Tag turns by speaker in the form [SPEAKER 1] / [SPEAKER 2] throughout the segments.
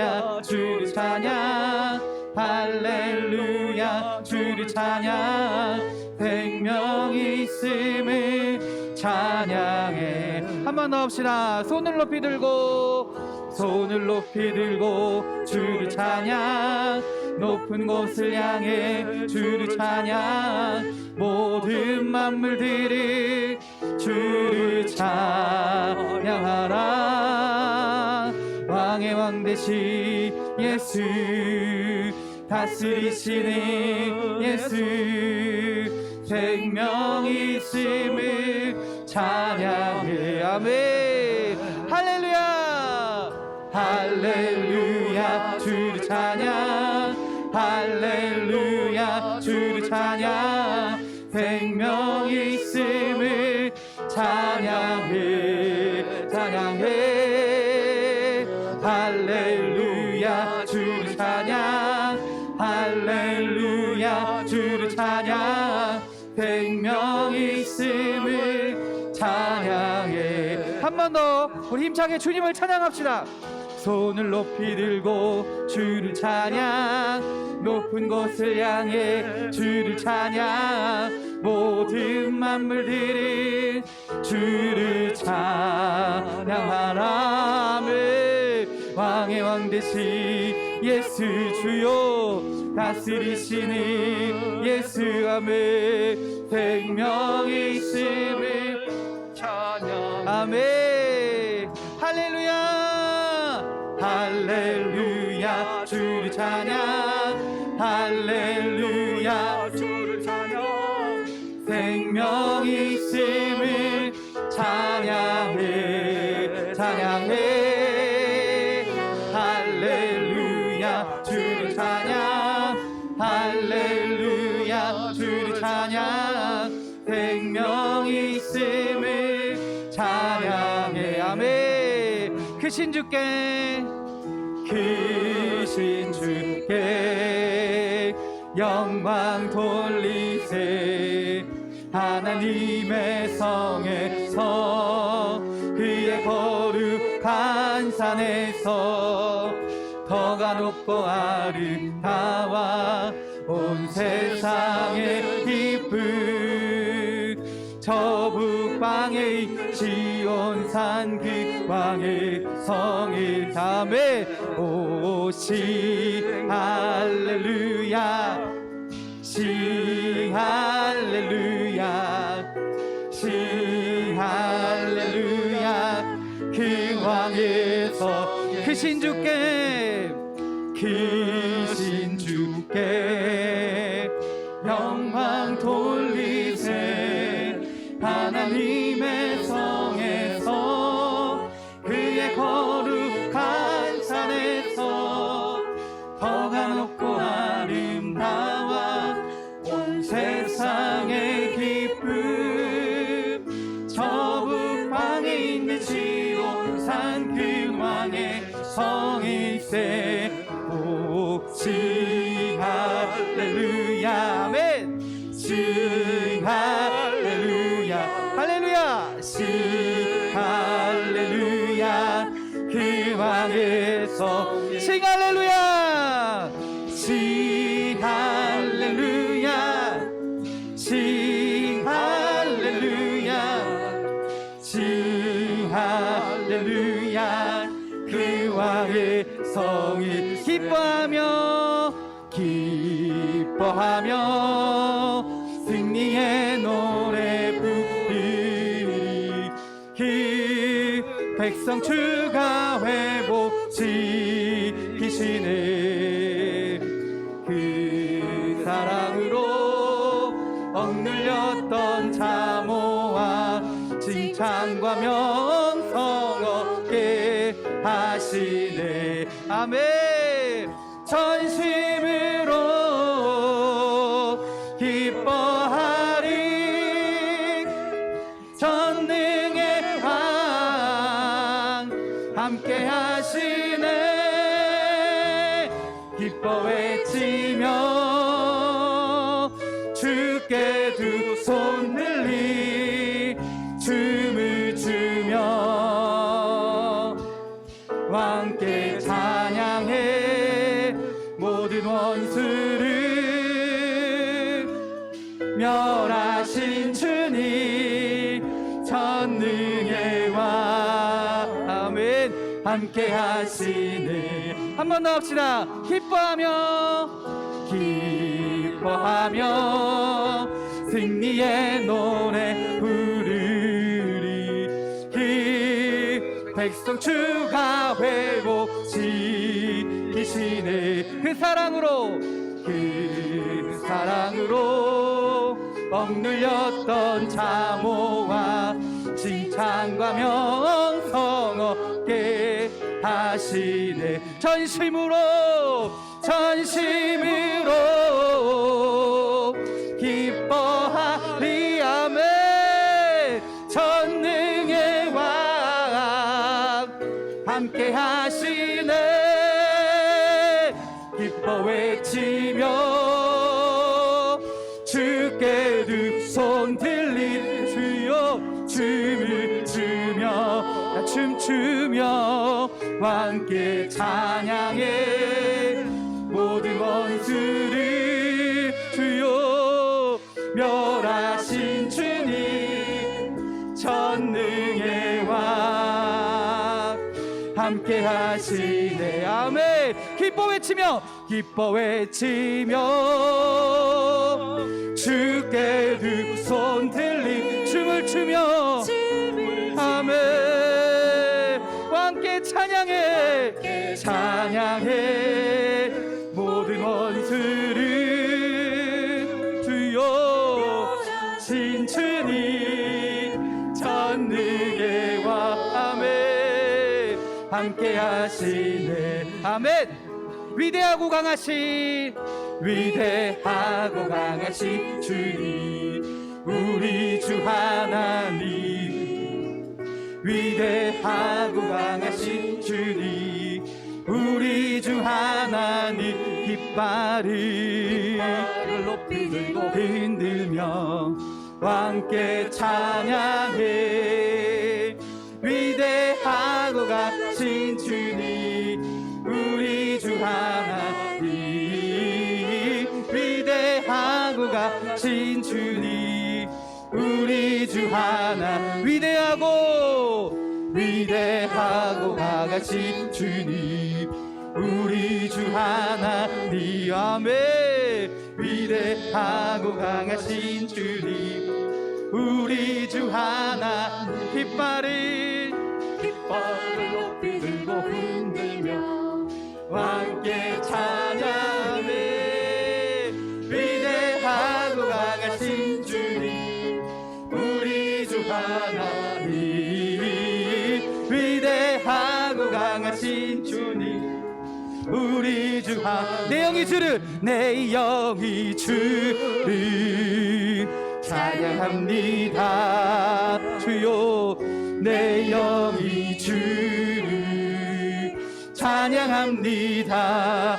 [SPEAKER 1] 할렐루야 주를 찬양 할렐루야 주를 찬양 100명 있음을 찬양해. 한 번 더 합시다. 손을 높이 들고 주를 찬양 높은 곳을 향해 주를 찬양 모든 만물들이 주를 찬양하라. 왕의 왕 되신 예수 다스리시는 예수 100명 있음을 찬양해. 아멘. 할렐루야 할렐루야 주를 찬양 할렐루야 주를 찬양 100명 있음을 찬양해 찬양해 할렐루야 주를 찬양 할렐루야 주를 찬양 100명 있음을 찬양해. 한 번 더 우리 힘차게 주님을 찬양합시다. 손을 높이 들고 주를 찬양 높은 곳을 향해 주를 찬양 모든 만물들이 주를 찬양하라. 아멘. 왕의 왕 되신 예수 주요 다스리시는 예수 아멘. 100명 있음을 찬양 아멘. 할렐루야 할렐루야 주를 찬양 할렐루야 주를 찬양 100명 있음을 찬양해 찬양해 할렐루야 주를 찬양 할렐루야 주를 찬양 100명 있음을 찬양해. 아멘. 크신 주께 영광 돌리세. 하나님의 성에서 그의 거룩한 산에서 더가 높고 아름다워 온 세상의 기쁨 저 북방의 시온산 그 왕의 성을 담에 오시 할렐루야 시 할렐루야 시 할렐루야 그 왕에서 크신 주께 영광 돌리세. 하나님의 성에서 그의 거룩한 산에서 더가 높고 아름다워 온 세상의 기쁨 저 북방에 있는 시온산 그 왕의 성일세. 시 할렐루야 아멘. 시 할렐루야 할렐루야 시 할렐루야 그 왕에서 시 할렐루야 시 할렐루야 시 할렐루야 시 할렐루야 그 왕의 성이 기뻐하며 승리의 노래 부르리. 그 백성 주가 회복시키시네. 그 사랑으로 억눌렸던 자모와 칭찬과 명성 얻게 하시네. 아멘. 전심으로 기뻐하리. 전능의 왕 함께 하시네. 기뻐 외치며 주께 두 손 들리 춤을 추며 왕께 찬양해. 모든 원수를 멸하신 주님 전능의 왕 아멘 함께 하시네 한 번 더 합시다 기뻐하며 승리의 노래 부르리 백성 주가 회복시키시네 그 사랑으로 억눌렸던 자모와 칭찬과 명성 얻게 하시네 전심으로 기뻐하리 아멘 전능의 왕 함께 하시네 기뻐 외치며 주께 두 손 들린 주여 춤을 추며 춤추며 함께 찬양해 모든 원수를 주여 멸하신 주님 전능의 왕 함께 하시네 아멘 기뻐 외치며 주께 두 손 들린 춤을 추며 아멘 함께 찬양해 모든 원수를 주여 신주님 전능의 왕 아멘 함께 하시네 아멘 위대하고 강하신 주님 우리 주 하나님 위대하고 강하신 주님 우리 주 하나님 깃발을 높이 들고 흔들며 함께 찬양해 위대하고 강하신 주님 우리 주 하나님 위대하고 강하신 주님 우리 주 하나 위대하고 강하신 주님 우리 주 하나님 아멘 위대하고 강하신 주님 우리 주 하나 깃발을 높이 들고 흔들며 함께 찬양해 위대하고 강하신 주님 우리 주 하나님 위대하고 강하신 주님 우리 주 하나 내 영이 주를 찬양합니다 주요 내 영이 주를 찬양합니다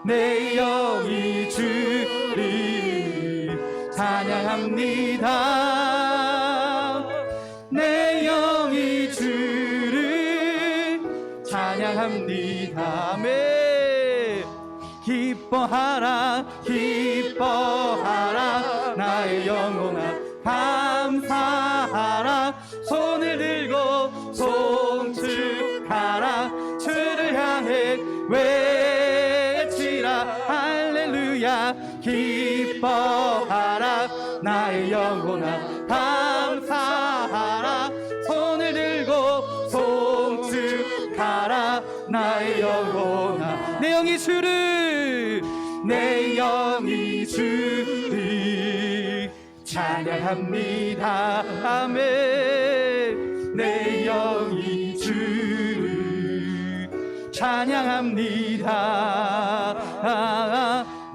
[SPEAKER 1] 내 영이 주를 찬양합니다 내 영이 주를 찬양합니다 아멘 기뻐하라 나의 영혼아 감사하라 손을 들고 송축하라 주를 향해 외치라 할렐루야 기뻐하라 나의 영혼아 감사하라 손을 들고 송축하라 나의 영혼아 내 영이 주를 찬양합니다 아멘 내 영이 주를 찬양합니다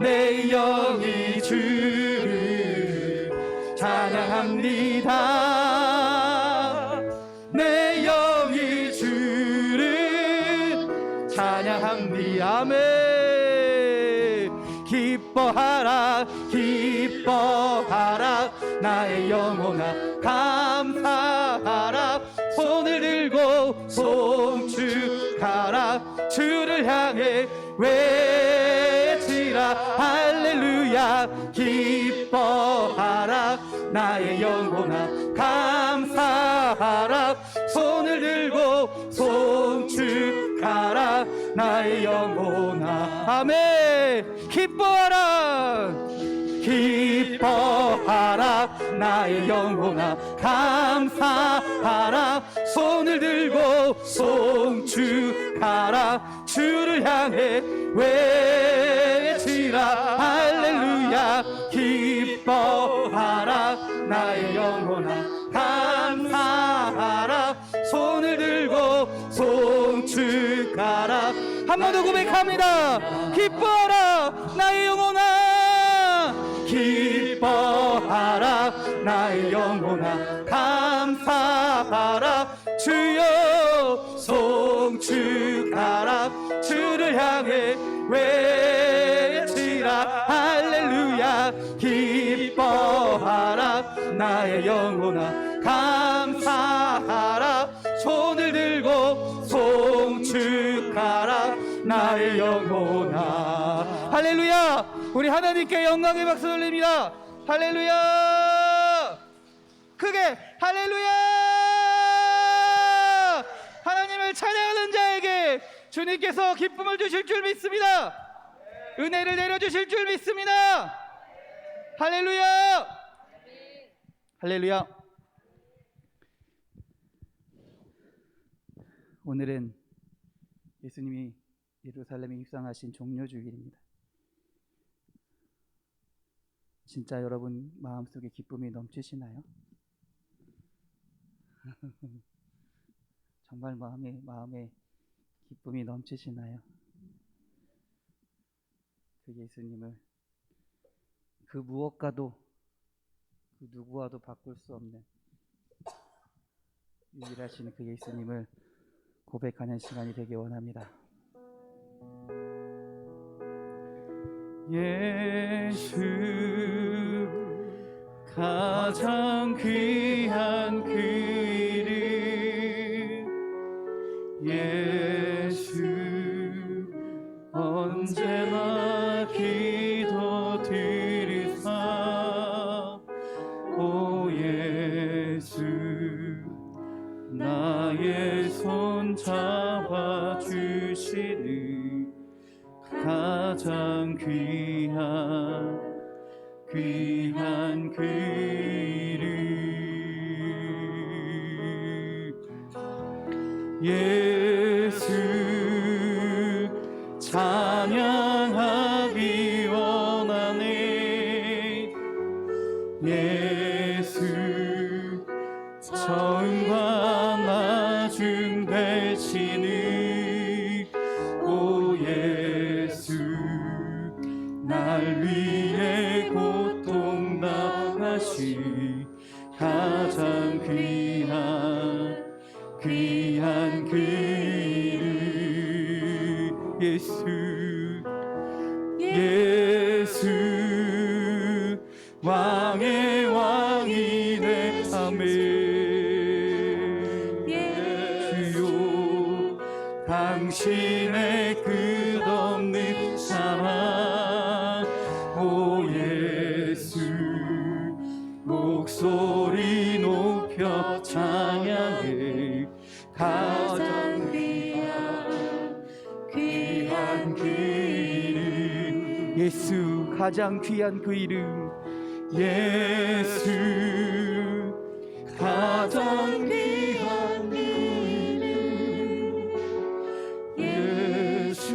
[SPEAKER 1] 내 영이 주를 찬양합니다 내 영이 주를 찬양합니다 아멘 기뻐하라 나의 영혼아 감사하라 손을 들고 송축하라 주를 향해 외치라. 할렐루야. 기뻐하라 나의 영혼아, 감사하라. 손을 들고 송축하라 나의 영혼아. 아멘. 기뻐하라, 기뻐하라 나의 영혼아, 감사하라. 손을 들고 송축하라. 주를 향해 외치라. 할렐루야. 기뻐하라 나의 영혼아, 감사하라. 손을 들고 송축하라. 한 번 더 고백합니다. 기뻐하라 나의 영혼아, 기뻐하라 나의 영혼아, 감사하라. 주여 송축하라. 주를 향해 외치라. 할렐루야. 기뻐하라 나의 영혼아, 감사하라. 손을 들고 송축하라 나의 영혼아. 할렐루야. 우리 하나님께 영광의 박수 돌립니다. 할렐루야. 크게 할렐루야. 하나님을 찬양하는 자에게 주님께서 기쁨을 주실 줄 믿습니다. 은혜를 내려주실 줄 믿습니다. 할렐루야. 할렐루야. 오늘은 예수님이 예루살렘에 입성하신 종료주일입니다. 진짜 여러분 마음속에 기쁨이 넘치시나요? 정말 마음에 기쁨이 넘치시나요? 그 예수님을, 그 무엇과도 그 누구와도 바꿀 수 없는 유일하신 그 예수님을 고백하는 시간이 되기 원합니다. 예수 가장 귀한 그 이름, 예수 언제나 기도 드리사. 오 예수 나의 손 잡아주시는 가장 귀한 그 이름. 예수 찬양하기 원하네. 예수 처음과 나중 되시는 오 예수 날 위해 고통 당하신 가장 귀한 그 이름. 예수 왕의 왕이네. 아멘. 주요 당신의 끝없는 사랑. 오 예수 목소리 높여 찬양해. 가장 귀한 그 이름. 예수 가장 귀한 그 이름. 예수 가장 귀한 그 이름. 예수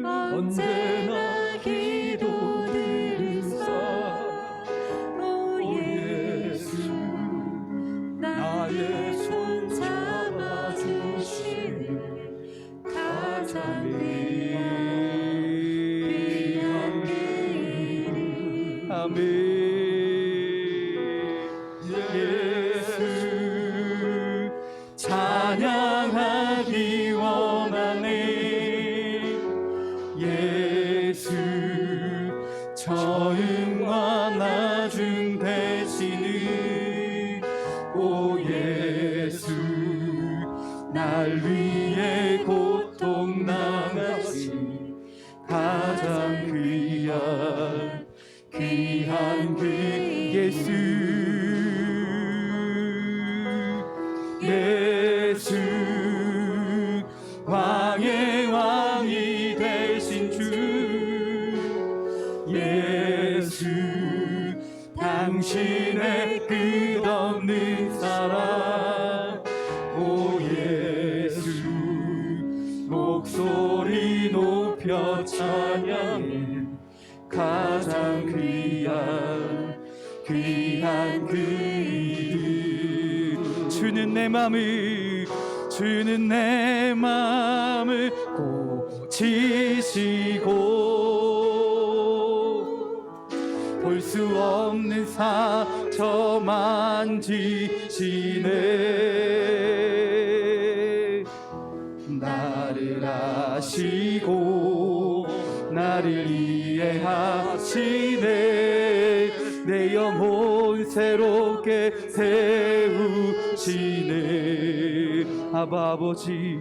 [SPEAKER 1] 언제나 기도 들으사. 오 예수 나의 손 잡아주시는 가장 귀한 그 이름. 아멘. 예수 찬양하기 원하네. 예수 처음과 나중 되시는 오 예수 날 위해 고통 귀한 그 예수 예수 왕의 왕이 되신 주 예수 당신의 끝없는 사랑 오 예수 목소리 높여 찬양해 가장 귀한 그 이름 주는 내 맘을 고치시고 볼 수 없는 상처 만지시네 나를 아시고 나를 이해하시네 내 영혼 새롭게 세우시네 아버지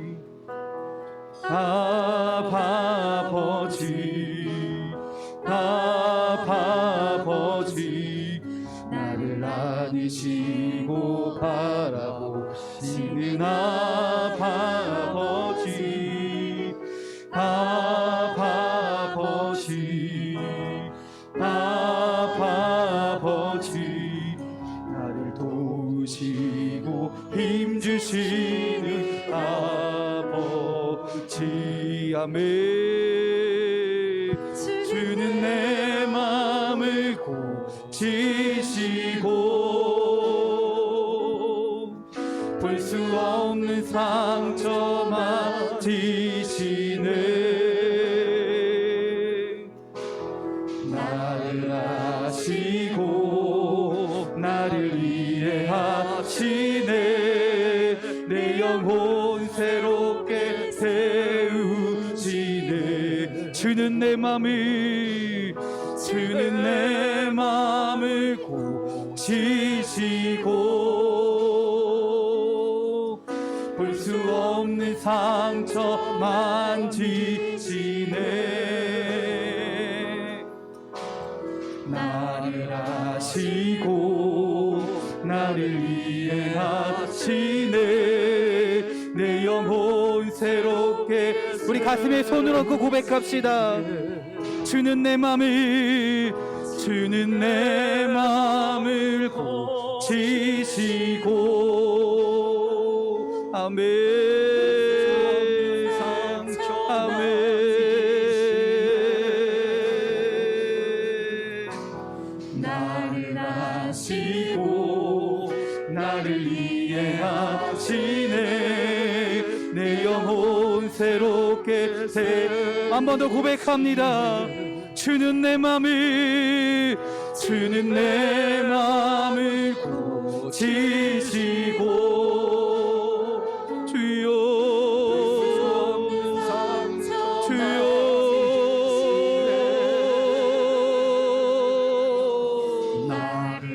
[SPEAKER 1] 나를 안으시고 바라보시는 아버지 나를 도우시고 힘주시는 아버지 아멘 주는 내 맘을 고치시고 볼 수 없는 상처 만지시네 나를 아시고 나를 이해하시네 내 영혼 새롭게 세우시네 주는 내 맘을 고치시고 볼 수 없는 상처 만지시네 나를 아시고 나를 이해하시네 내 영혼 새롭게 우리 가슴에 손을 얹고 고백합시다 주는 내 맘을 고치시고 아멘 나를 아시고 나를 이해하시네 내 영혼 새롭게 한 번 더 고백합니다 주는 내 맘을 고치시고 주여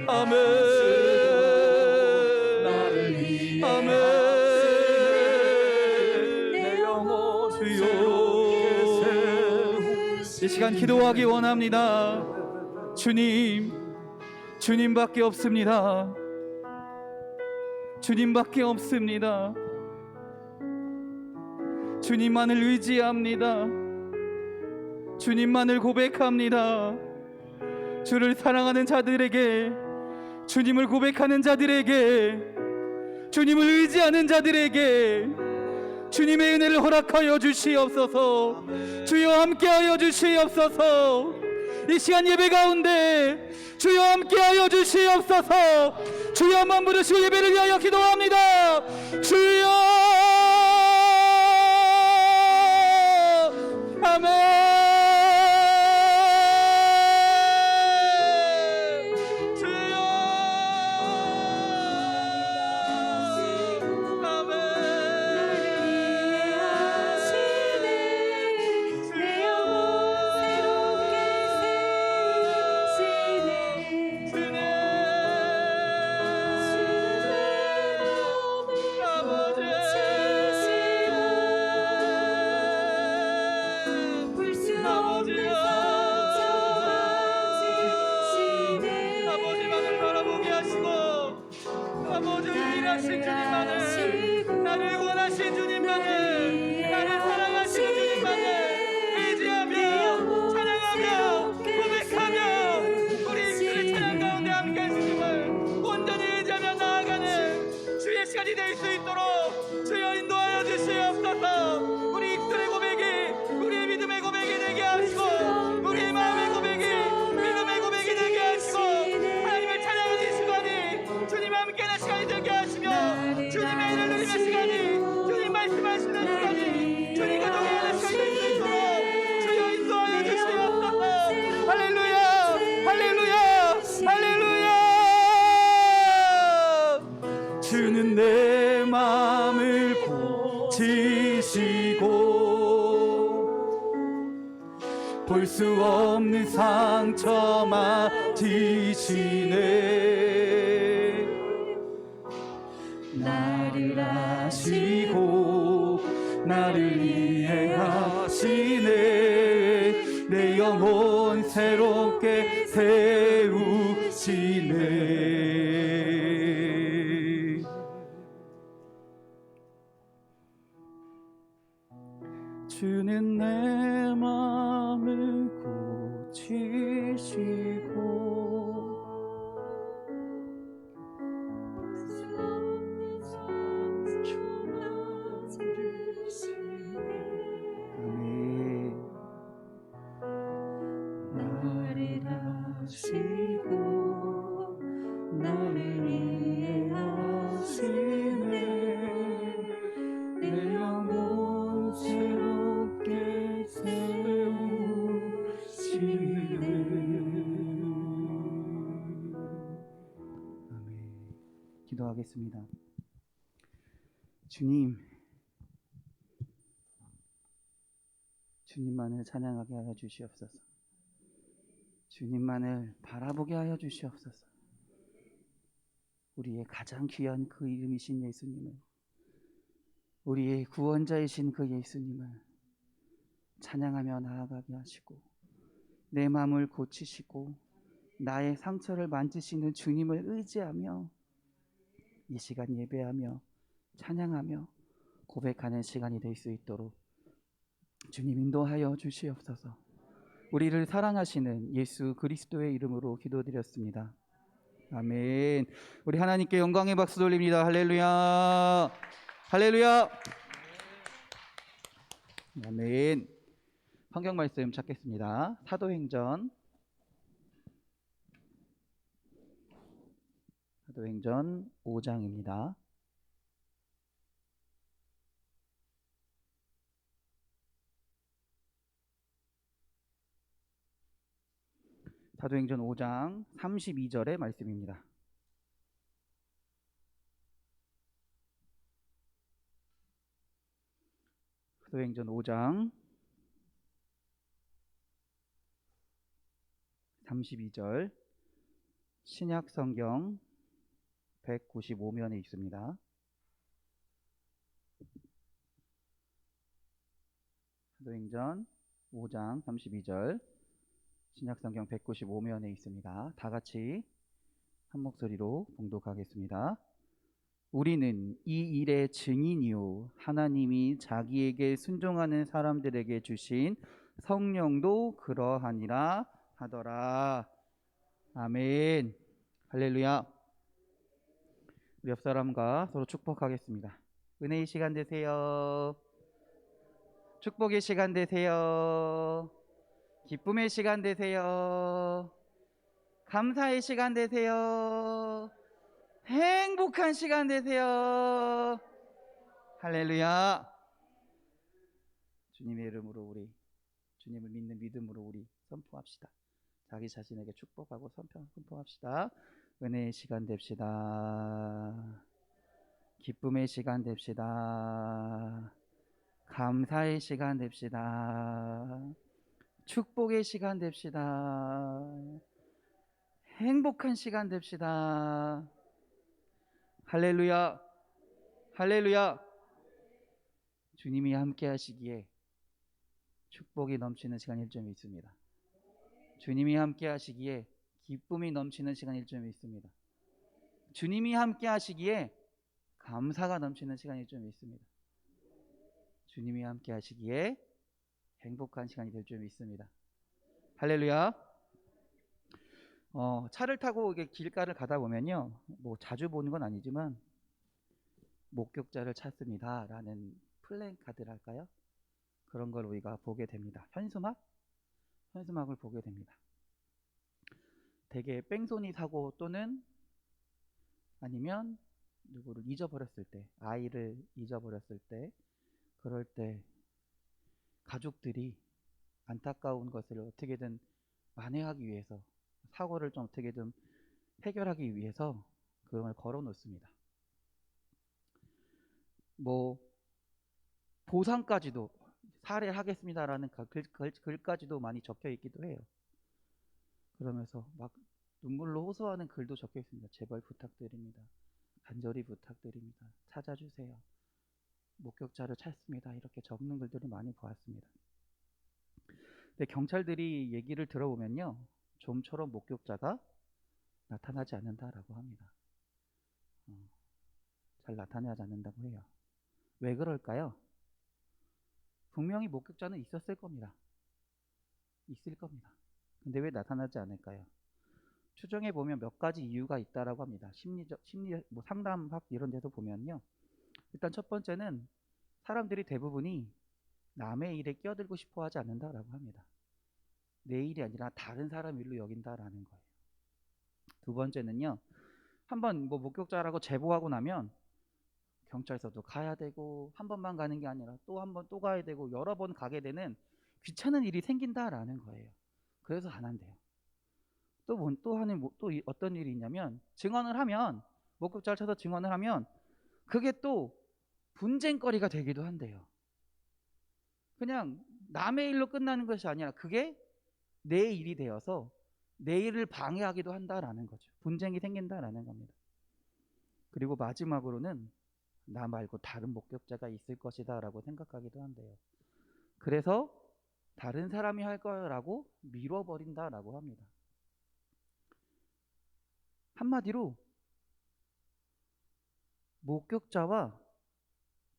[SPEAKER 1] 아멘 아멘 내 영혼 주여 이 시간 기도하기 원합니다 주님밖에 없습니다 주님밖에 없습니다 주님만을 의지합니다 주님만을 고백합니다 주를 사랑하는 자들에게 주님을 고백하는 자들에게 주님을 의지하는 자들에게 주님의 은혜를 허락하여 주시옵소서 주여 함께하여 주시옵소서 이 시간 예배 가운데 주여 함께하여 주시옵소서 주여만 부르시고 예배를 위하여 기도합니다 주여 아멘 아버지 볼 수 없는 상처 맞으시네. 나를 아시고 나를 이해하시네. 내 영혼 새롭게 세우시네. 주는 내 마음을 고치시고 나를 아시고 나를 이해하시네. 내 영혼 새롭게 세우시네. 아멘. 기도하겠습니다. 주님, 주님만을 찬양하게 하여 주시옵소서. 주님만을 바라보게 하여 주시옵소서. 우리의 가장 귀한 그 이름이신 예수님을, 우리의 구원자이신 그 예수님을 찬양하며 나아가게 하시고, 내 마음을 고치시고 나의 상처를 만지시는 주님을 의지하며 이 시간 예배하며 찬양하며 고백하는 시간이 될 수 있도록 주님 인도하여 주시옵소서. 우리를 사랑하시는 예수 그리스도의 이름으로 기도드렸습니다. 아멘. 우리 하나님께 영광의 박수 돌립니다. 할렐루야. 할렐루야. 아멘. 성경 말씀 찾겠습니다. 사도행전 5장입니다. 사도행전 5장 32절의 말씀입니다. 사도행전 5장 32절 신약 성경 195면에 있습니다. 사도행전 5장 32절 신약 성경 195면에 있습니다. 다 같이 한 목소리로 봉독하겠습니다. 우리는 이 일의 증인이요 하나님이 자기에게 순종하는 사람들에게 주신 성령도 그러하니라 하더라. 아멘. 할렐루야. 우리 옆 사람과 서로 축복하겠습니다. 은혜의 시간 되세요. 축복의 시간 되세요. 기쁨의 시간 되세요. 감사의 시간 되세요. 행복한 시간 되세요. 할렐루야. 주님의 이름으로 우리 주님을 믿는 믿음으로 우리 선포합시다. 자기 자신에게 축복하고 선포합시다. 은혜의 시간 됩시다. 기쁨의 시간 됩시다. 감사의 시간 됩시다. 축복의 시간 됩시다. 행복한 시간 됩시다. 할렐루야. 할렐루야. 주님이 함께 하시기에 축복이 넘치는 시간일 줄 믿습니다. 주님이 함께 하시기에 기쁨이 넘치는 시간일 줄 믿습니다. 주님이 함께 하시기에 감사가 넘치는 시간일 줄 믿습니다. 주님이 함께 하시기에 행복한 시간이 될 줄 믿습니다. 할렐루야. 차를 타고 길가를 가다 보면요, 뭐 자주 보는 건 아니지만 목격자를 찾습니다 라는 플랜카드랄까요? 그런 걸 우리가 보게 됩니다. 현수막을 보게 됩니다. 대개 뺑소니 사고 또는 아니면 누구를 잊어버렸을 때, 아이를 잊어버렸을 때, 그럴 때 가족들이 안타까운 것을 어떻게든 만회하기 위해서, 사고를 좀 어떻게든 해결하기 위해서 그런 걸 걸어 놓습니다. 뭐 보상까지도 살해하겠습니다라는 글까지도 많이 적혀 있기도 해요. 그러면서 막 눈물로 호소하는 글도 적혀 있습니다. 제발 부탁드립니다. 간절히 부탁드립니다. 찾아주세요. 목격자를 찾습니다. 이렇게 적는 글들을 많이 보았습니다. 근데 경찰들이 얘기를 들어보면요, 좀처럼 목격자가 나타나지 않는다라고 합니다. 잘 나타나지 않는다고 해요. 왜 그럴까요? 분명히 목격자는 있었을 겁니다. 있을 겁니다. 근데 왜 나타나지 않을까요? 추정해 보면 몇 가지 이유가 있다라고 합니다. 심리 뭐 상담학 이런 데서 보면요. 일단 첫 번째는 사람들이 대부분이 남의 일에 끼어들고 싶어 하지 않는다라고 합니다. 내 일이 아니라 다른 사람 일로 여긴다라는 거예요. 두 번째는요. 한번 뭐 목격자라고 제보하고 나면 경찰서도 가야 되고 한 번만 가는 게 아니라 또 한 번 또 가야 되고 여러 번 가게 되는 귀찮은 일이 생긴다라는 거예요. 그래서 안 한대요. 또 어떤 일이 있냐면 증언을 하면 목격자를 쳐서 증언을 하면 그게 또 분쟁거리가 되기도 한대요. 그냥 남의 일로 끝나는 것이 아니라 그게 내 일이 되어서 내 일을 방해하기도 한다라는 거죠. 분쟁이 생긴다라는 겁니다. 그리고 마지막으로는 나 말고 다른 목격자가 있을 것이다 라고 생각하기도 한대요. 그래서 다른 사람이 할 거라고 미뤄버린다라고 합니다. 한마디로 목격자와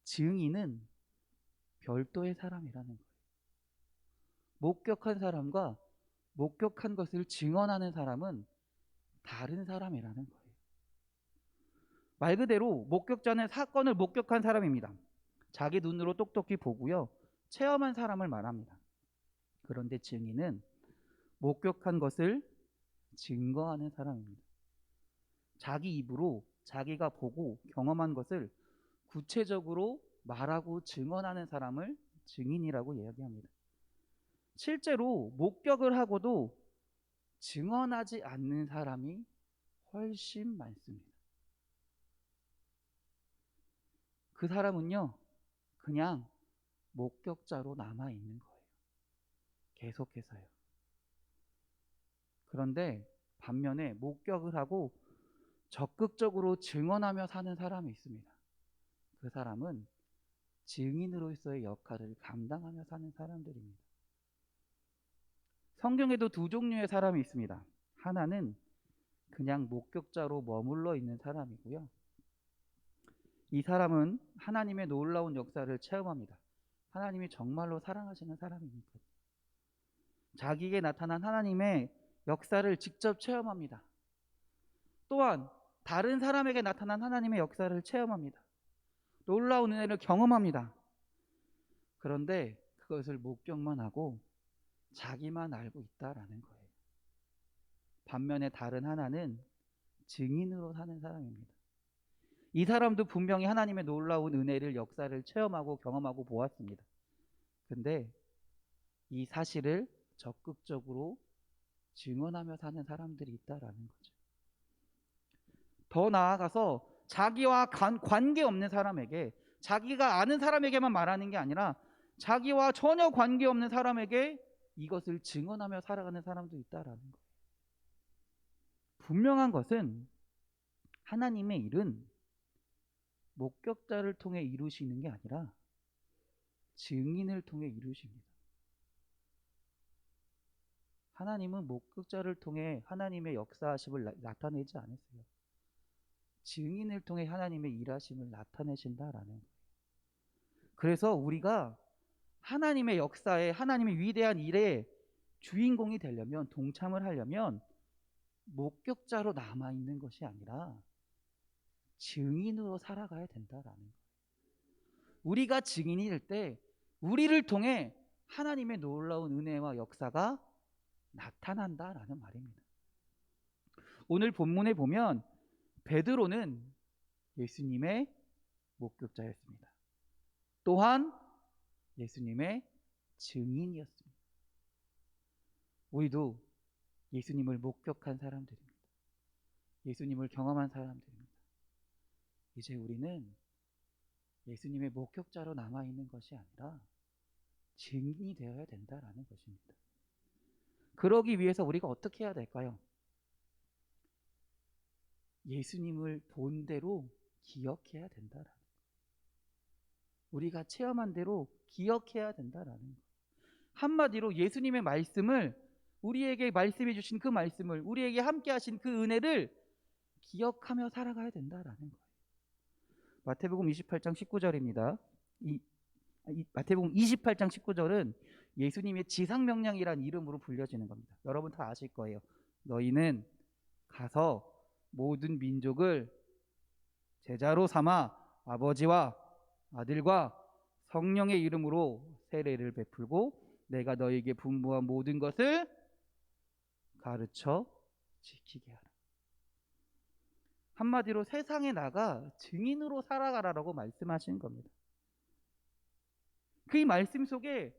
[SPEAKER 1] 증인은 별도의 사람이라는 거예요. 목격한 사람과 목격한 것을 증언하는 사람은 다른 사람이라는 거예요. 말 그대로 목격자는 사건을 목격한 사람입니다. 자기 눈으로 똑똑히 보고요. 체험한 사람을 말합니다. 그런데 증인은 목격한 것을 증거하는 사람입니다. 자기 입으로 자기가 보고 경험한 것을 구체적으로 말하고 증언하는 사람을 증인이라고 이야기합니다. 실제로 목격을 하고도 증언하지 않는 사람이 훨씬 많습니다. 그 사람은요, 그냥 목격자로 남아있는 거예요. 계속해서요. 그런데 반면에 목격을 하고 적극적으로 증언하며 사는 사람이 있습니다. 그 사람은 증인으로서의 역할을 감당하며 사는 사람들입니다. 성경에도 두 종류의 사람이 있습니다. 하나는 그냥 목격자로 머물러 있는 사람이고요. 이 사람은 하나님의 놀라운 역사를 체험합니다. 하나님이 정말로 사랑하시는 사람이니까. 자기에게 나타난 하나님의 역사를 직접 체험합니다. 또한 다른 사람에게 나타난 하나님의 역사를 체험합니다. 놀라운 은혜를 경험합니다. 그런데 그것을 목격만 하고 자기만 알고 있다라는 거예요. 반면에 다른 하나는 증인으로 사는 사람입니다. 이 사람도 분명히 하나님의 놀라운 은혜를 역사를 체험하고 경험하고 보았습니다. 근데 이 사실을 적극적으로 증언하며 사는 사람들이 있다라는 거죠. 더 나아가서 자기와 관계없는 사람에게, 자기가 아는 사람에게만 말하는 게 아니라 자기와 전혀 관계없는 사람에게 이것을 증언하며 살아가는 사람도 있다라는 거예요. 분명한 것은 하나님의 일은 목격자를 통해 이루시는 게 아니라 증인을 통해 이루십니다. 하나님은 목격자를 통해 하나님의 역사하심을 나타내지 않으세요. 증인을 통해 하나님의 일하심을 나타내신다라는 거예요. 그래서 우리가 하나님의 역사에, 하나님의 위대한 일에 주인공이 되려면, 동참을 하려면 목격자로 남아있는 것이 아니라 증인으로 살아가야 된다라는 거예요. 우리가 증인이 될 때 우리를 통해 하나님의 놀라운 은혜와 역사가 나타난다라는 말입니다. 오늘 본문에 보면 베드로는 예수님의 목격자였습니다. 또한 예수님의 증인이었습니다. 우리도 예수님을 목격한 사람들입니다. 예수님을 경험한 사람들입니다. 이제 우리는 예수님의 목격자로 남아있는 것이 아니라 증인이 되어야 된다라는 것입니다. 그러기 위해서 우리가 어떻게 해야 될까요? 예수님을 본대로 기억해야 된다라는 거. 우리가 체험한 대로 기억해야 된다라는 거. 한마디로 예수님의 말씀을, 우리에게 말씀해 주신 그 말씀을, 우리에게 함께 하신 그 은혜를 기억하며 살아가야 된다라는 거예요. 마태복음 28장 19절입니다. 마태복음 28장 19절은 예수님의 지상명령이란 이름으로 불려지는 겁니다. 여러분 다 아실 거예요. 너희는 가서 모든 민족을 제자로 삼아 아버지와 아들과 성령의 이름으로 세례를 베풀고 내가 너희에게 분부한 모든 것을 가르쳐 지키게 하라. 한마디로 세상에 나가 증인으로 살아가라라고 말씀하시는 겁니다. 그 말씀 속에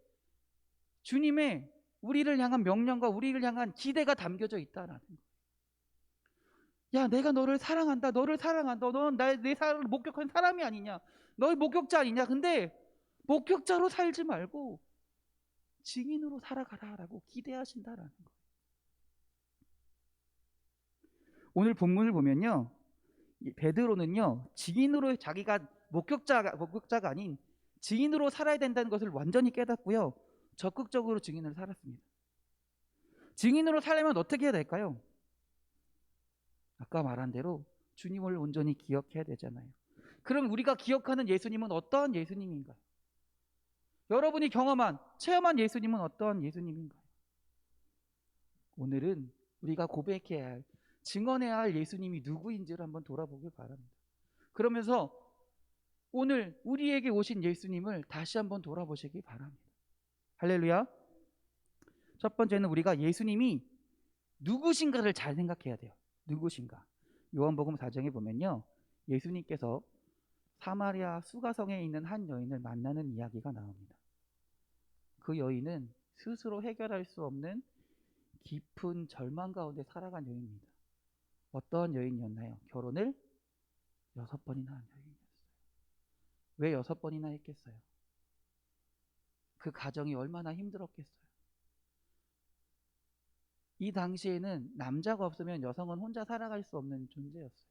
[SPEAKER 1] 주님의 우리를 향한 명령과 우리를 향한 기대가 담겨져 있다라는 거예요. 야, 내가 너를 사랑한다. 너를 사랑한다. 넌 내 사랑을 목격한 사람이 아니냐. 너의 목격자 아니냐. 근데 목격자로 살지 말고 증인으로 살아가라라고 기대하신다라는 거예요. 오늘 본문을 보면요, 베드로는요 증인으로, 자기가 목격자가 아닌 증인으로 살아야 된다는 것을 완전히 깨닫고요, 적극적으로 증인을 살았습니다. 증인으로 살려면 어떻게 해야 될까요? 아까 말한 대로 주님을 온전히 기억해야 되잖아요. 그럼 우리가 기억하는 예수님은 어떠한 예수님인가요? 여러분이 경험한, 체험한 예수님은 어떠한 예수님인가요? 오늘은 우리가 고백해야 할, 증언해야 할 예수님이 누구인지를 한번 돌아보길 바랍니다. 그러면서 오늘 우리에게 오신 예수님을 다시 한번 돌아보시기 바랍니다. 할렐루야. 첫 번째는 우리가 예수님이 누구신가를 잘 생각해야 돼요. 누구신가? 요한복음 4장에 보면요, 예수님께서 사마리아 수가성에 있는 한 여인을 만나는 이야기가 나옵니다. 그 여인은 스스로 해결할 수 없는 깊은 절망 가운데 살아간 여인입니다. 어떠한 여인이었나요? 결혼을 6번이나 한 여인이었어요. 왜 6번이나 했겠어요? 그 가정이 얼마나 힘들었겠어요? 이 당시에는 남자가 없으면 여성은 혼자 살아갈 수 없는 존재였어요.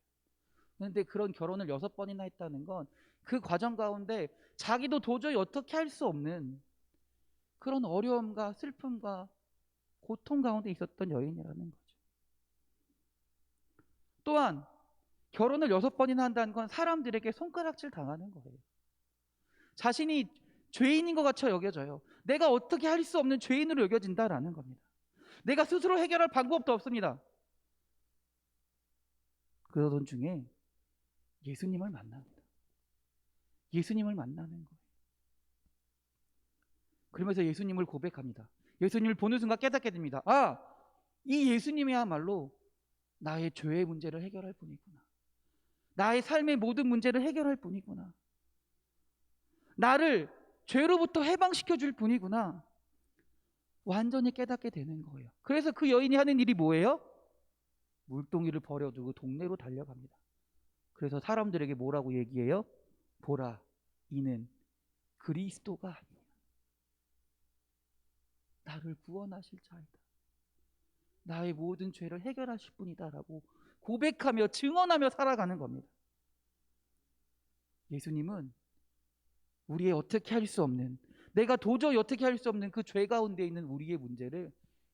[SPEAKER 1] 그런데 그런 결혼을 6번이나 했다는 건 그 과정 가운데 자기도 도저히 어떻게 할 수 없는 그런 어려움과 슬픔과 고통 가운데 있었던 여인이라는 거죠. 또한 결혼을 6번이나 한다는 건 사람들에게 손가락질 당하는 거예요. 자신이 죄인인 것 같이 여겨져요. 내가 어떻게 할 수 없는 죄인으로 여겨진다라는 겁니다. 내가 스스로 해결할 방법도 없습니다. 그러던 중에 예수님을 만납니다. 예수님을 만나는 거예요. 그러면서 예수님을 고백합니다. 예수님을 보는 순간 깨닫게 됩니다. 아, 이 예수님이야말로 나의 죄의 문제를 해결할 분이구나. 나의 삶의 모든 문제를 해결할 분이구나. 나를 죄로부터 해방시켜 줄 분이구나. 완전히 깨닫게 되는 거예요. 그래서 그 여인이 하는 일이 뭐예요? 물동이를 버려두고 동네로 달려갑니다. 그래서 사람들에게 뭐라고 얘기해요? 보라, 이는 그리스도가 아니냐. 나를 구원하실 자이다. 나의 모든 죄를 해결하실 분이다라고 고백하며 증언하며 살아가는 겁니다. 예수님은 우리의 어떻게 할 수 없는, 내가 도저히 어떻게 할 수 없는 그 죄 가운데 있는 우리의 문제를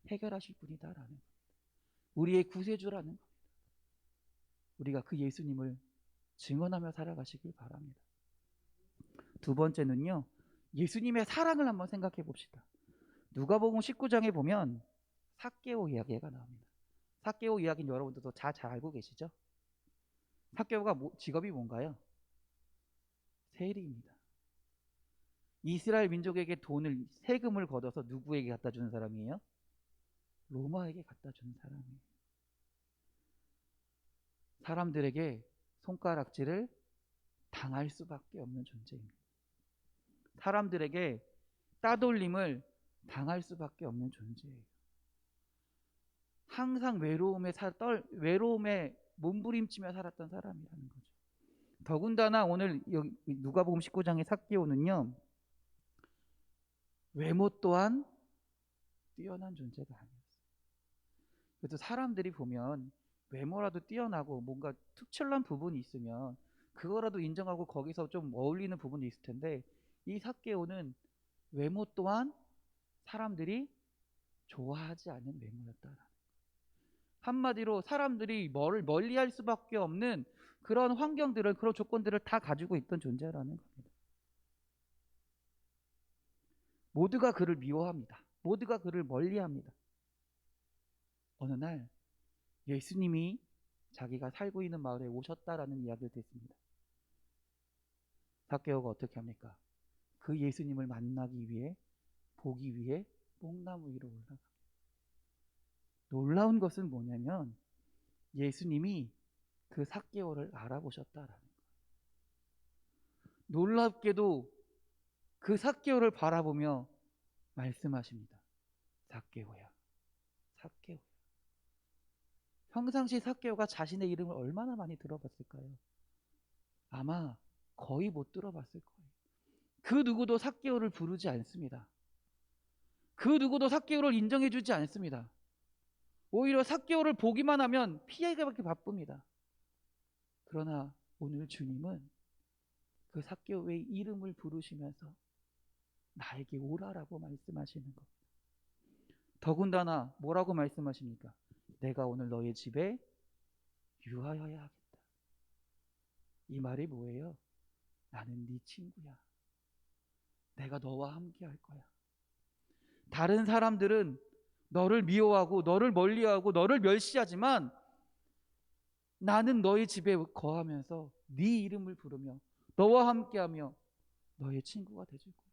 [SPEAKER 1] 해결하실 분이다라는 겁니다. 우리의 구세주라는 겁니다. 우리가 그 예수님을 증언하며 살아가시길 바랍니다. 두 번째는요, 예수님의 사랑을 한번 생각해 봅시다. 누가복음 19장에 보면 삭개오 이야기가 나옵니다. 삭개오 이야기는 여러분들도 잘 알고 계시죠? 삭개오가 직업이 뭔가요? 세리입니다. 이스라엘 민족에게 세금을 걷어서 누구에게 갖다 주는 사람이에요? 로마에게 갖다 주는 사람이에요. 사람들에게 손가락질을 당할 수밖에 없는 존재입니다. 사람들에게 따돌림을 당할 수밖에 없는 존재예요. 항상 외로움에 몸부림치며 살았던 사람이라는 거죠. 더군다나 오늘 누가복음 19장의 삭개오는요, 외모 또한 뛰어난 존재가 아니었어요. 그래도 사람들이 보면 외모라도 뛰어나고 뭔가 특출난 부분이 있으면 그거라도 인정하고 거기서 좀 어울리는 부분이 있을 텐데, 이 삭개오는 외모 또한 사람들이 좋아하지 않는 외모였다. 한마디로 사람들이 멀리할 수밖에 없는 그런 환경들을, 그런 조건들을 다 가지고 있던 존재라는 겁니다. 모두가 그를 미워합니다. 모두가 그를 멀리합니다. 어느 날 예수님이 자기가 살고 있는 마을에 오셨다라는 이야기를 듣습니다. 삭개오가 어떻게 합니까? 그 예수님을 만나기 위해, 보기 위해 뽕나무 위로 올라갑니다. 놀라운 것은 뭐냐면 예수님이 그 삭개오를 알아보셨다라는 거예요. 놀랍게도 그 삭개오를 바라보며 말씀하십니다. 삭개오야, 삭개오야. 평상시 삭개오가 자신의 이름을 얼마나 많이 들어봤을까요? 아마 거의 못 들어봤을 거예요. 그 누구도 삭개오를 부르지 않습니다. 그 누구도 삭개오를 인정해주지 않습니다. 오히려 삭개오를 보기만 하면 피해가기 바쁩니다. 그러나 오늘 주님은 그 삭개오의 이름을 부르시면서 나에게 오라라고 말씀하시는 겁니다. 더군다나 뭐라고 말씀하십니까? 내가 오늘 너의 집에 유하여야 하겠다. 이 말이 뭐예요? 나는 네 친구야. 내가 너와 함께 할 거야. 다른 사람들은 너를 미워하고 너를 멀리하고 너를 멸시하지만 나는 너의 집에 거하면서 네 이름을 부르며 너와 함께하며 너의 친구가 되줄 거야.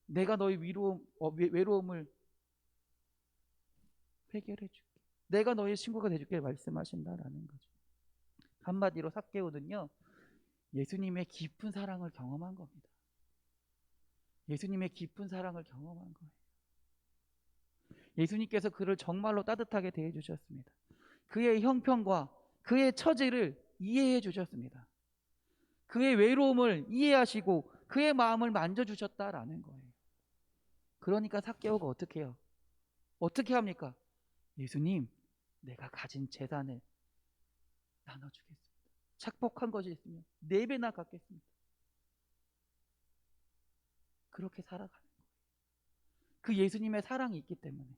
[SPEAKER 1] 내가 너의 외로움을 해결해 줄게. 내가 너의 친구가 되줄게 말씀하신다라는 거죠. 한마디로 삭개오는요, 예수님의 깊은 사랑을 경험한 겁니다. 예수님의 깊은 사랑을 경험한 거예요. 예수님께서 그를 정말로 따뜻하게 대해 주셨습니다. 그의 형편과 그의 처지를 이해해 주셨습니다. 그의 외로움을 이해하시고 그의 마음을 만져주셨다라는 거예요. 그러니까 삭개오가 어떻게 해요? 어떻게 합니까? 예수님, 내가 가진 재산을 나눠주겠습니다. 착복한 것이 있으면 4배나 갚겠습니다. 그렇게 살아가는 거예요. 그 예수님의 사랑이 있기 때문에.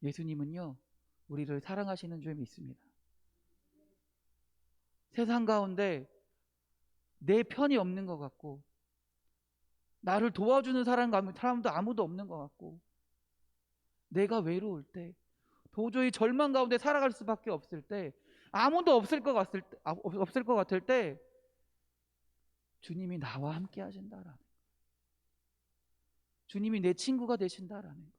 [SPEAKER 1] 예수님은요, 우리를 사랑하시는 줄 믿습니다. 세상 가운데 내 편이 없는 것 같고, 나를 도와주는 사람도 아무도 없는 것 같고, 내가 외로울 때, 도저히 절망 가운데 살아갈 수밖에 없을 때, 아무도 없을 것 같을 때 주님이 나와 함께 하신다라는, 주님이 내 친구가 되신다라는 거예요.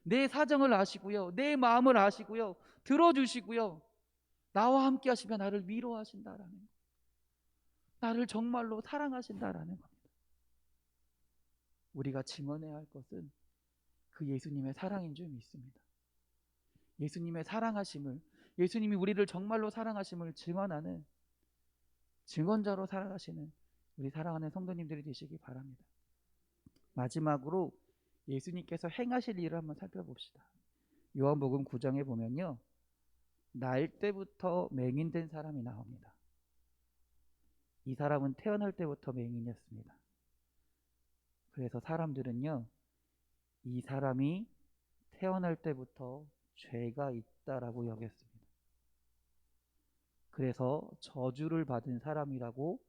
[SPEAKER 1] 내 사정을 아시고요, 내 마음을 아시고요, 들어주시고요, 나와 함께 하시며 나를 위로하신다라는 거예요. 나를 정말로 사랑하신다라는 겁니다. 우리가 증언해야 할 것은 그 예수님의 사랑인 줄 믿습니다. 예수님의 사랑하심을, 예수님이 우리를 정말로 사랑하심을 증언하는 증언자로 살아가시는 우리 사랑하는 성도님들이 되시기 바랍니다. 마지막으로 예수님께서 행하실 일을 한번 살펴봅시다. 요한복음 9장에 보면요, 날 때부터 맹인된 사람이 나옵니다. 이 사람은 태어날 때부터 맹인이었습니다. 그래서 사람들은요, 이 사람이 태어날 때부터 죄가 있다라고 여겼습니다. 그래서 저주를 받은 사람이라고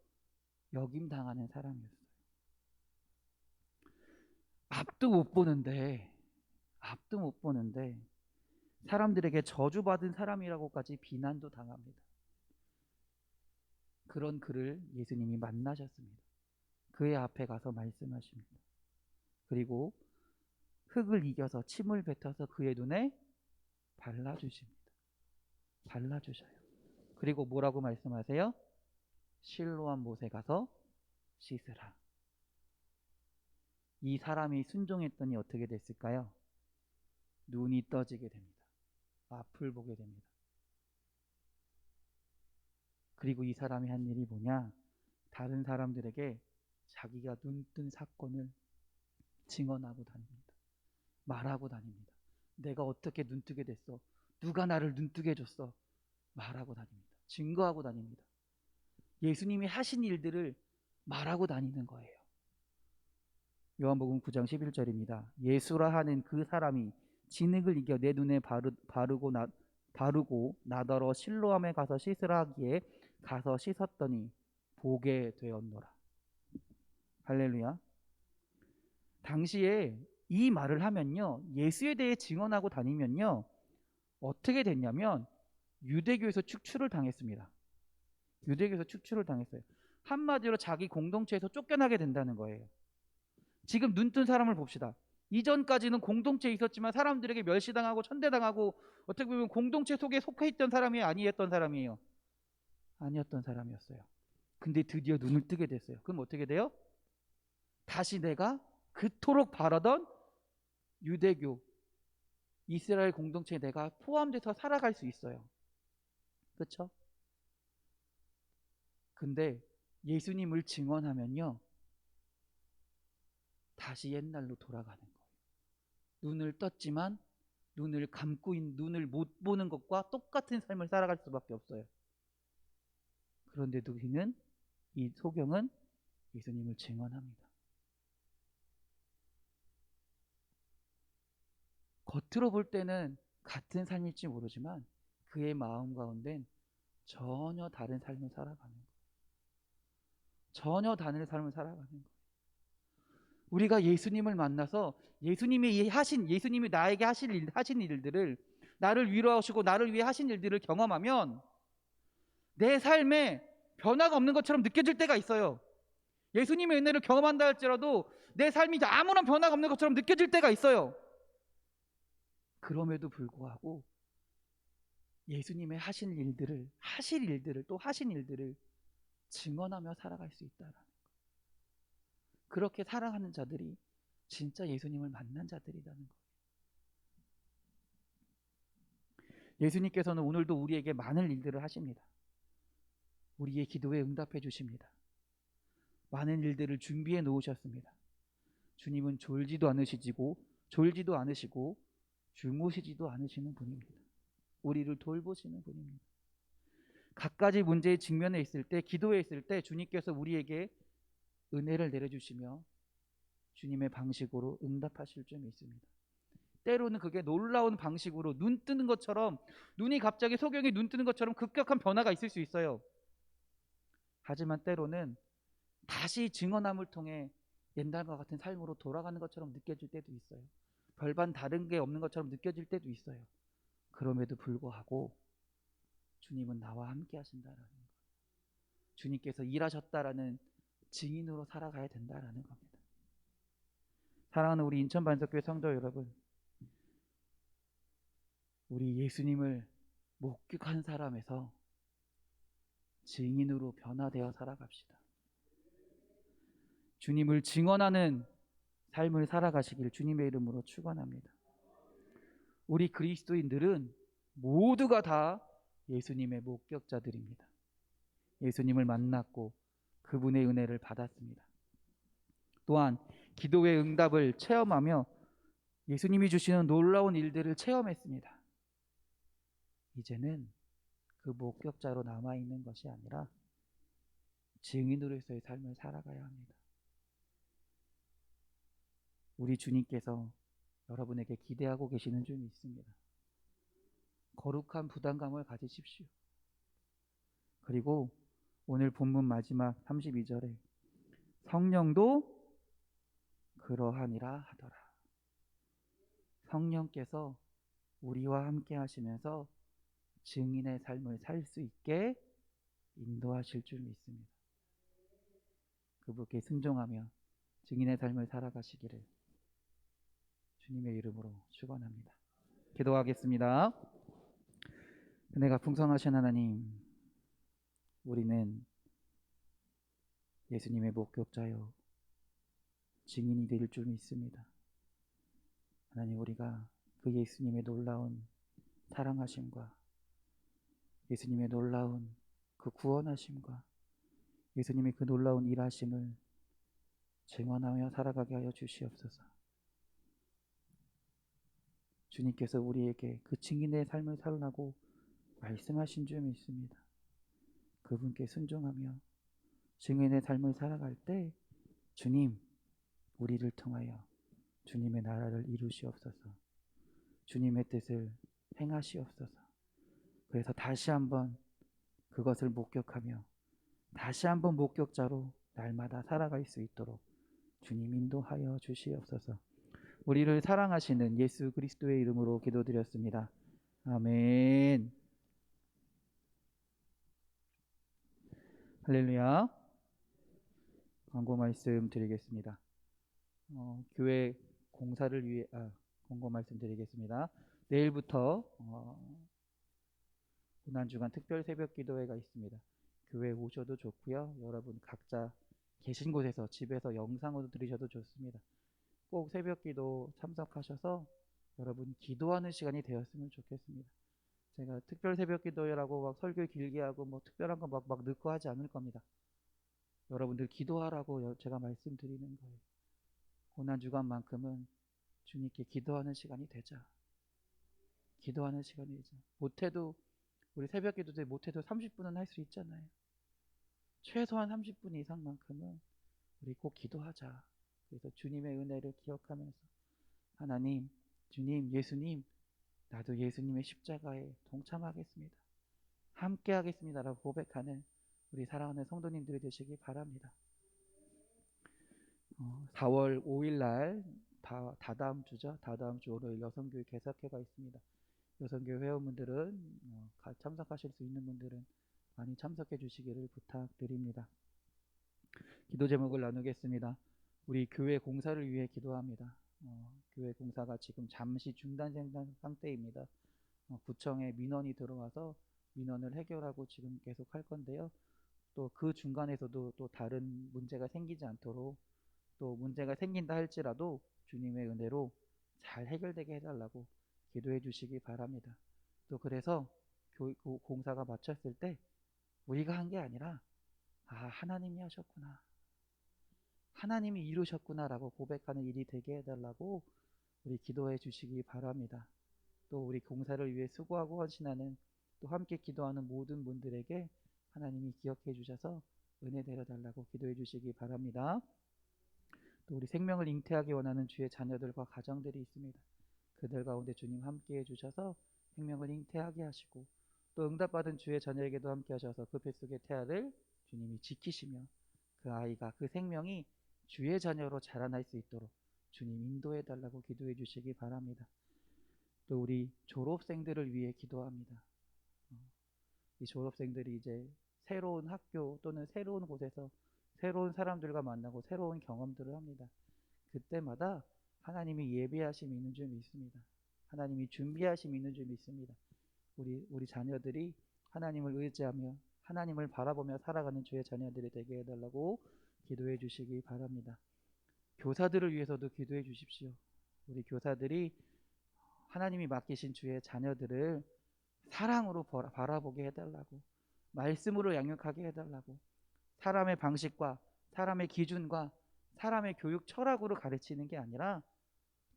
[SPEAKER 1] 역임당하는 사람이었어요. 앞도 못 보는데 사람들에게 저주받은 사람이라고까지 비난도 당합니다. 그런 그를 예수님이 만나셨습니다. 그의 앞에 가서 말씀하십니다. 그리고 흙을 이겨서 침을 뱉어서 그의 눈에 발라주십니다. 발라주셔요. 그리고 뭐라고 말씀하세요? 실로암 못에 가서 씻으라. 이 사람이 순종했더니 어떻게 됐을까요? 눈이 떠지게 됩니다. 앞을 보게 됩니다. 그리고 이 사람이 한 일이 뭐냐? 다른 사람들에게 자기가 눈뜬 사건을 증언하고 다닙니다. 말하고 다닙니다. 내가 어떻게 눈뜨게 됐어? 누가 나를 눈뜨게 해줬어? 말하고 다닙니다. 증거하고 다닙니다. 예수님이 하신 일들을 말하고 다니는 거예요. 요한복음 9장 11절입니다. 예수라 하는 그 사람이 진흙을 이겨 내 눈에 바르고 나더러 실로암에 가서 씻으라 하기에 가서 씻었더니 보게 되었노라. 할렐루야. 당시에 이 말을 하면요, 예수에 대해 증언하고 다니면요, 어떻게 됐냐면 유대교에서 축출을 당했습니다. 유대교에서 축출을 당했어요. 한마디로 자기 공동체에서 쫓겨나게 된다는 거예요. 지금 눈뜬 사람을 봅시다. 이전까지는 공동체에 있었지만 사람들에게 멸시당하고 천대당하고 어떻게 보면 공동체 속에 속해 있던 사람이 아니었던 사람이에요. 아니었던 사람이었어요. 근데 드디어 눈을 뜨게 됐어요. 그럼 어떻게 돼요? 다시 내가 그토록 바라던 유대교, 이스라엘 공동체에 내가 포함돼서 살아갈 수 있어요. 그렇죠? 근데 예수님을 증언하면요, 다시 옛날로 돌아가는 거예요. 눈을 떴지만 눈을 감고 있는, 눈을 못 보는 것과 똑같은 삶을 살아갈 수밖에 없어요. 그런데도 우리는, 이 소경은 예수님을 증언합니다. 겉으로 볼 때는 같은 삶일지 모르지만 그의 마음 가운데는 전혀 다른 삶을 살아가는 거예요. 전혀 다른 삶을 살아가는 거예요. 우리가 예수님을 만나서 예수님이 나에게 하신 일들을, 나를 위로하시고 나를 위해 하신 일들을 경험하면 내 삶에 변화가 없는 것처럼 느껴질 때가 있어요. 예수님의 은혜를 경험한다 할지라도 내 삶이 아무런 변화가 없는 것처럼 느껴질 때가 있어요. 그럼에도 불구하고 예수님의 하실 일들을 또 하신 일들을 증언하며 살아갈 수 있다라는 거예요. 그렇게 살아가는 자들이 진짜 예수님을 만난 자들이라는 거예요. 예수님께서는 오늘도 우리에게 많은 일들을 하십니다. 우리의 기도에 응답해 주십니다. 많은 일들을 준비해 놓으셨습니다. 주님은 졸지도 않으시고 주무시지도 않으시는 분입니다. 우리를 돌보시는 분입니다. 갖가지 문제에 직면해 있을 때, 기도해 있을 때 주님께서 우리에게 은혜를 내려주시며 주님의 방식으로 응답하실 줄 믿습니다. 때로는 그게 놀라운 방식으로 눈 뜨는 것처럼, 눈이 갑자기 소경이 눈 뜨는 것처럼 급격한 변화가 있을 수 있어요. 하지만 때로는 다시 증언함을 통해 옛날과 같은 삶으로 돌아가는 것처럼 느껴질 때도 있어요. 별반 다른 게 없는 것처럼 느껴질 때도 있어요. 그럼에도 불구하고 주님은 나와 함께 하신다라는 것, 주님께서 일하셨다라는 증인으로 살아가야 된다라는 겁니다. 사랑하는 우리 인천반석교회 성도 여러분, 우리 예수님을 목격한 사람에서 증인으로 변화되어 살아갑시다. 주님을 증언하는 삶을 살아가시길 주님의 이름으로 축원합니다. 우리 그리스도인들은 모두가 다 예수님의 목격자들입니다. 예수님을 만났고 그분의 은혜를 받았습니다. 또한 기도의 응답을 체험하며 예수님이 주시는 놀라운 일들을 체험했습니다. 이제는 그 목격자로 남아있는 것이 아니라 증인으로서의 삶을 살아가야 합니다. 우리 주님께서 여러분에게 기대하고 계시는 줄 믿습니다. 거룩한 부담감을 가지십시오. 그리고 오늘 본문 마지막 32절에 성령도 그러하니라 하더라. 성령께서 우리와 함께 하시면서 증인의 삶을 살 수 있게 인도하실 줄 믿습니다. 그분께 순종하며 증인의 삶을 살아가시기를 주님의 이름으로 축원합니다. 기도하겠습니다. 은혜가 풍성하신 하나님, 우리는 예수님의 목격자요 증인이 될 줄 믿습니다. 하나님, 우리가 그 예수님의 놀라운 사랑하심과 예수님의 놀라운 그 구원하심과 예수님의 그 놀라운 일하심을 증언하며 살아가게 하여 주시옵소서. 주님께서 우리에게 그 증인의 삶을 살라고 말씀하신 점이 있습니다. 그분께 순종하며 증인의 삶을 살아갈 때 주님, 우리를 통하여 주님의 나라를 이루시옵소서. 주님의 뜻을 행하시옵소서. 그래서 다시 한번 그것을 목격하며 다시 한번 목격자로 날마다 살아갈 수 있도록 주님 인도하여 주시옵소서. 우리를 사랑하시는 예수 그리스도의 이름으로 기도드렸습니다. 아멘. 할렐루야. 광고 말씀 드리겠습니다. 교회 공사를 위해 광고 말씀 드리겠습니다. 내일부터 고난주간 특별 새벽 기도회가 있습니다. 교회 오셔도 좋고요. 여러분 각자 계신 곳에서 집에서 영상으로 들으셔도 좋습니다. 꼭 새벽 기도 참석하셔서 여러분 기도하는 시간이 되었으면 좋겠습니다. 제가 특별 새벽 기도회라고 막 설교 길게 하고 뭐 특별한 거 막 넣고 하지 않을 겁니다. 여러분들 기도하라고 제가 말씀드리는 거예요. 고난주간만큼은 주님께 기도하는 시간이 되자. 기도하는 시간이 되자. 못해도 우리 새벽 기도 때 못해도 30분은 할 수 있잖아요. 최소한 30분 이상만큼은 우리 꼭 기도하자. 그래서 주님의 은혜를 기억하면서 하나님, 주님, 예수님, 나도 예수님의 십자가에 동참하겠습니다. 함께 하겠습니다라고 고백하는 우리 사랑하는 성도님들이 되시기 바랍니다. 4월 5일 날 다다음 주죠. 다다음 주 월요일 여성교회 개사회가 있습니다. 여성교회 회원분들은 참석하실 수 있는 분들은 많이 참석해 주시기를 부탁드립니다. 기도 제목을 나누겠습니다. 우리 교회 공사를 위해 기도합니다. 교회 공사가 지금 잠시 중단된 상태입니다. 구청에 민원이 들어와서 민원을 해결하고 지금 계속 할 건데요. 또 그 중간에서도 또 다른 문제가 생기지 않도록 또 문제가 생긴다 할지라도 주님의 은혜로 잘 해결되게 해달라고 기도해 주시기 바랍니다. 또 그래서 공사가 마쳤을 때 우리가 한 게 아니라 하나님이 하셨구나, 하나님이 이루셨구나 라고 고백하는 일이 되게 해달라고 우리 기도해 주시기 바랍니다. 또 우리 공사를 위해 수고하고 헌신하는 또 함께 기도하는 모든 분들에게 하나님이 기억해 주셔서 은혜 내려달라고 기도해 주시기 바랍니다. 또 우리 생명을 잉태하기 원하는 주의 자녀들과 가정들이 있습니다. 그들 가운데 주님 함께 해주셔서 생명을 잉태하게 하시고 또 응답받은 주의 자녀에게도 함께 하셔서 그 뱃속의 태아를 주님이 지키시며 그 아이가 그 생명이 주의 자녀로 자라날 수 있도록 주님 인도해 달라고 기도해 주시기 바랍니다. 또 우리 졸업생들을 위해 기도합니다. 이 졸업생들이 이제 새로운 학교 또는 새로운 곳에서 새로운 사람들과 만나고 새로운 경험들을 합니다. 그때마다 하나님이 예비하심이 있는 줄 믿습니다. 하나님이 준비하심이 있는 줄 믿습니다. 우리 자녀들이 하나님을 의지하며 하나님을 바라보며 살아가는 주의 자녀들이 되게 해달라고 기도해 주시기 바랍니다. 교사들을 위해서도 기도해 주십시오. 우리 교사들이 하나님이 맡기신 주의 자녀들을 사랑으로 바라보게 해달라고, 말씀으로 양육하게 해달라고, 사람의 방식과 사람의 기준과 사람의 교육 철학으로 가르치는 게 아니라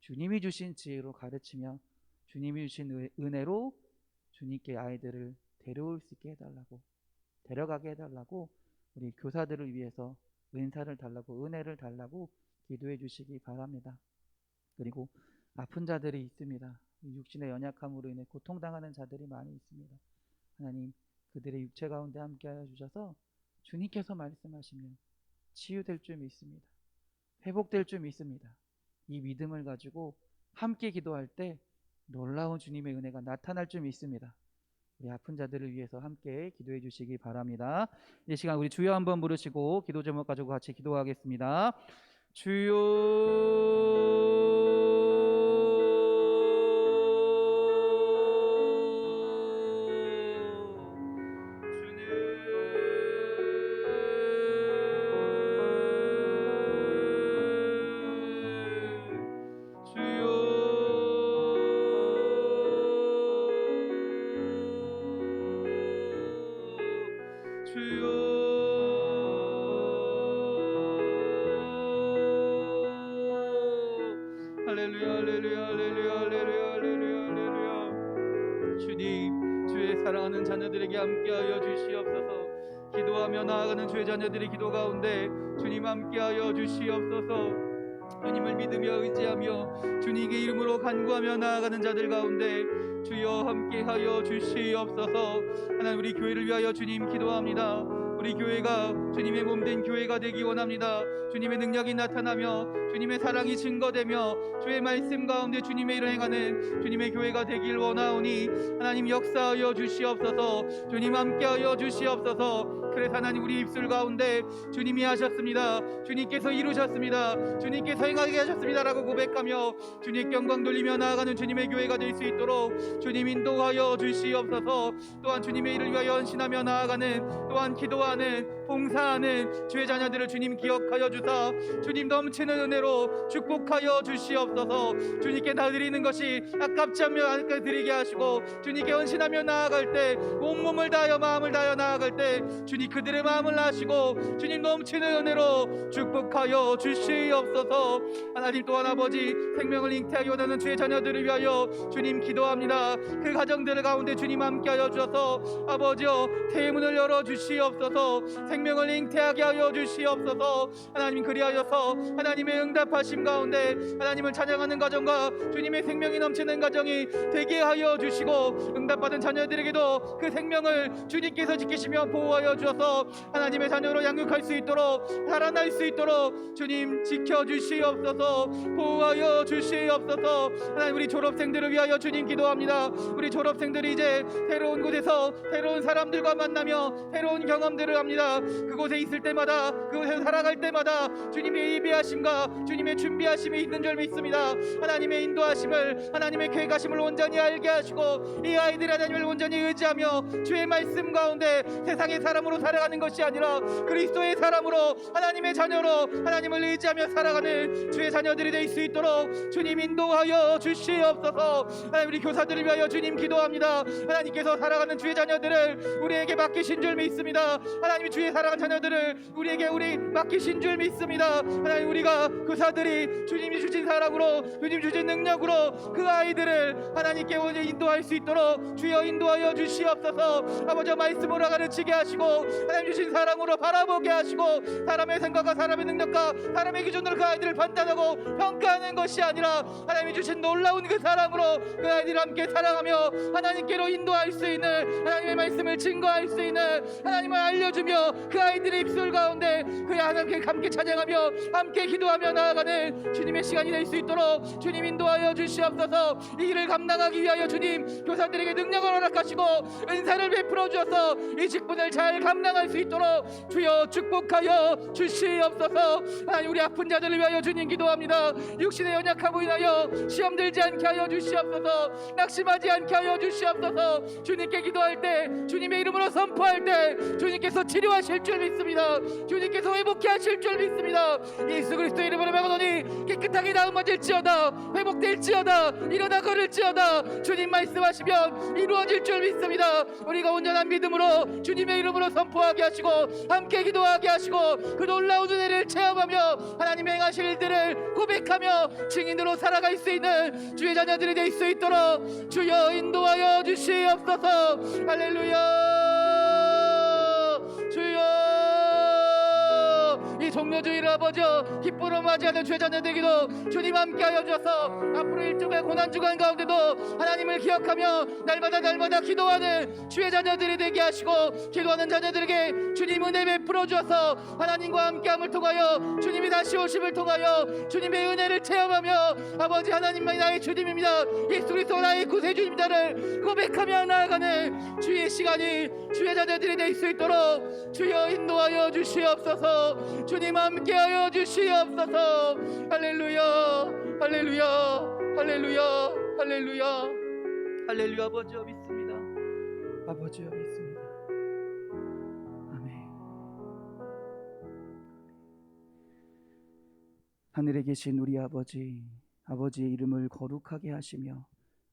[SPEAKER 1] 주님이 주신 지혜로 가르치며 주님이 주신 은혜로 주님께 아이들을 데려올 수 있게 해달라고, 데려가게 해달라고 우리 교사들을 위해서 은사를 달라고, 은혜를 달라고 기도해 주시기 바랍니다. 그리고 아픈 자들이 있습니다. 육신의 연약함으로 인해 고통당하는 자들이 많이 있습니다. 하나님, 그들의 육체 가운데 함께하여 주셔서 주님께서 말씀하시면 치유될 줄 믿습니다. 회복될 줄 믿습니다. 이 믿음을 가지고 함께 기도할 때 놀라운 주님의 은혜가 나타날 줄 믿습니다. 우리 아픈 자들을 위해서 함께 기도해 주시기 바랍니다. 이 시간 우리 주여 한번 부르시고 기도 제목 가지고 같이 기도하겠습니다. 주여 할렐루야 할렐루야 할렐루야 할렐루야 할렐루야. 주님, 주의 사랑하는 자녀들에게 함께하여 주시옵소서. 기도하며 나아가는 주의 자녀들의 기도 가운데 주님 함께하여 주시옵소서. 주님을 믿으며 의지하며 주님의 이름으로 간구하며 나아가는 자들 가운데 주여 함께하여 주시옵소서. 하나님, 우리 교회를 위하여 주님 기도합니다. 우리 교회가 주님의 몸된 교회가 되기 원합니다. 주님의 능력이 나타나며 주님의 사랑이 증거되며 주의 말씀 가운데 주님의 일을 행하는 주님의 교회가 되길 원하오니 하나님 역사하여 주시옵소서. 주님 함께하여 주시옵소서. 그래서 하나님, 우리 입술 가운데 주님이 하셨습니다, 주님께서 이루셨습니다, 주님께서 행하게 하셨습니다라고 고백하며 주님께 영광 돌리며 나아가는 주님의 교회가 될 수 있도록 주님 인도하여 주시옵소서. 또한 주님의 일을 위하여 헌신하며 나아가는, 또한 기도하는, 봉사하는 주의 자녀들을 주님 기억하여 주사 주님 넘치는 은혜로 축복하여 주시옵소서. 주님께 나드리는 것이 아깝지 않게 드리게 하시고 주님께 헌신하며 나아갈 때 온몸을 다하여 마음을 다하여 나아갈 때 주님 그들의 마음을 아시고 주님 넘치는 은혜로 축복하여 주시옵소서. 하나님, 또한 아버지, 생명을 잉태하기 원하는 주의 자녀들을 위하여 주님 기도합니다. 그 가정들 가운데 주님 함께하여 주셔서 아버지여 대문을 열어 주시옵소서. 생명을 잉태하게 하여 주시옵소서. 하나님, 그리하여서 하나님의 응답하심 가운데 하나님을 찬양하는 가정과 주님의 생명이 넘치는 가정이 되게 하여 주시고 응답받은 자녀들에게도 그 생명을 주님께서 지키시며 보호하여 주셔서 하나님의 자녀로 양육할 수 있도록, 살아날 수 있도록 주님 지켜주시옵소서. 보호하여 주시옵소서. 하나님, 우리 졸업생들을 위하여 주님 기도합니다. 우리 졸업생들이 이제 새로운 곳에서 새로운 사람들과 만나며 새로운 경험들을 합니다. 그곳에 있을 때마다, 그곳에서 살아갈 때마다 주님의 예비하심과 주님의 준비하심이 있는 줄 믿습니다. 하나님의 인도하심을, 하나님의 계획하심을 온전히 알게 하시고 이 아이들이 하나님을 온전히 의지하며 주의 말씀 가운데 세상의 사람으로 살아가는 것이 아니라 그리스도의 사람으로, 하나님의 자녀로 하나님을 의지하며 살아가는 주의 자녀들이 될 수 있도록 주님 인도하여 주시옵소서. 하나님, 우리 교사들을 위하여 주님 기도합니다. 하나님께서 살아가는 주의 자녀들을 우리에게 맡기신 줄 믿습니다. 하나님이 주의 사랑하는 자녀들을 우리에게 맡기신 줄 믿습니다. 하나님, 우리가 교사들이 주님이 주신 사랑으로, 주님 주신 능력으로 그 아이들을 하나님께 인도할 수 있도록 주여 인도하여 주시옵소서. 아버지, 말씀으로 가르치게 하시고 하나님 주신 사랑으로 바라보게 하시고 사람의 생각과 사람의 능력과 사람의 기준으로 그 아이들을 판단하고 평가하는 것이 아니라 하나님이 주신 놀라운 그 사랑으로 그 아이들을 함께 사랑하며 하나님께로 인도할 수 있는, 하나님의 말씀을 증거할 수 있는, 하나님을 알려주며 그 아이들의 입술 가운데 그 하나님께 함께 찬양하며 함께 기도하며 나아가는 주님의 시간이 될 수 있도록 주님 인도하여 주시옵소서. 이 일을 감당하기 위하여 주님 교사들에게 능력을 허락하시고 은사를 베풀어 주셔서 이 직분을 잘 감당할 수 있도록 주여 축복하여 주시옵소서. 하나님, 우리 아픈 자들을 위하여 주님 기도합니다. 육신의 연약함으로 인하여 시험 들지 않게 하여 주시옵소서. 낙심하지 않게 하여 주시옵소서. 주님께 기도할 때, 주님의 이름으로 선포할 때 주님께서 치료하실 줄 믿습니다. 주님께서 회복케 하실 줄 믿습니다. 예수 그리스도의 이름으로 명하노니 깨끗하게 나음받을지어다, 회복될지어다, 일어나 걸을지어다. 주님 말씀하시면 이루어질 줄 믿습니다. 우리가 온전한 믿음으로 주님의 이름으로 선포하게 하시고 함께 기도하게 하시고 그 놀라운 은혜를 체험하며 하나님의 행하실 일들을 고백하며 증인으로 살아갈 수 있는 주의 자녀들이 될 수 있도록 주여 인도하여 주시옵소서. 할렐루야. 주여, 이 종료주의를 아버지여 기쁨으로 맞이하는 주의 자녀들에게도 주님 함께하여 주셔서 앞으로 일주간 고난주간 가운데도 하나님을 기억하며 날마다 기도하는 주의 자녀들이 되게 하시고 기도하는 자녀들에게 주님 은혜 베풀어 주셔서 하나님과 함께함을 통하여 주님이 다시 오심을 통하여 주님의 은혜를 체험하며 아버지, 하나님만이 나의 주님입니다, 예수 그리스도 나의 구세주입니다를 고백하며 나아가는 주의 시간이 주의 자녀들이 될 수 있도록 주여 인도하여 주시옵소서. 주님 함께하여 주시옵소서. 할렐루야 할렐루야 할렐루야 할렐루야 할렐루야. 아버지여 믿습니다. 아버지여 믿습니다. 아멘. 하늘에 계신 우리 아버지, 아버지의 이름을 거룩하게 하시며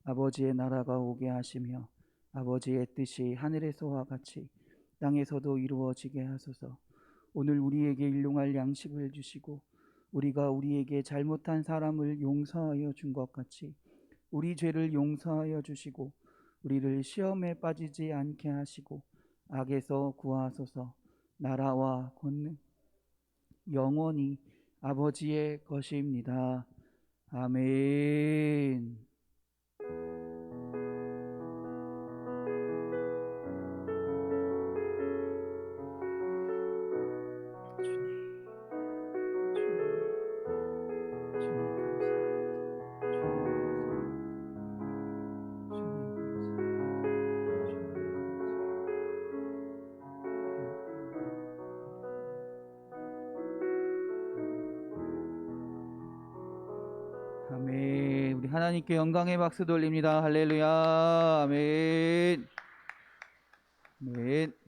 [SPEAKER 1] 아버지의 나라가 오게 하시며 아버지의 뜻이 하늘에서와 같이 땅에서도 이루어지게 하소서. 오늘 우리에게 일용할 양식을 주시고 우리가 우리에게 잘못한 사람을 용서하여 준 것 같이 우리 죄를 용서하여 주시고 우리를 시험에 빠지지 않게 하시고 악에서 구하소서. 나라와 권능 영원히 아버지의 것입니다. 아멘. 아멘. 우리 하나님께 영광의 박수 돌립니다. 할렐루야. 아멘. 아멘.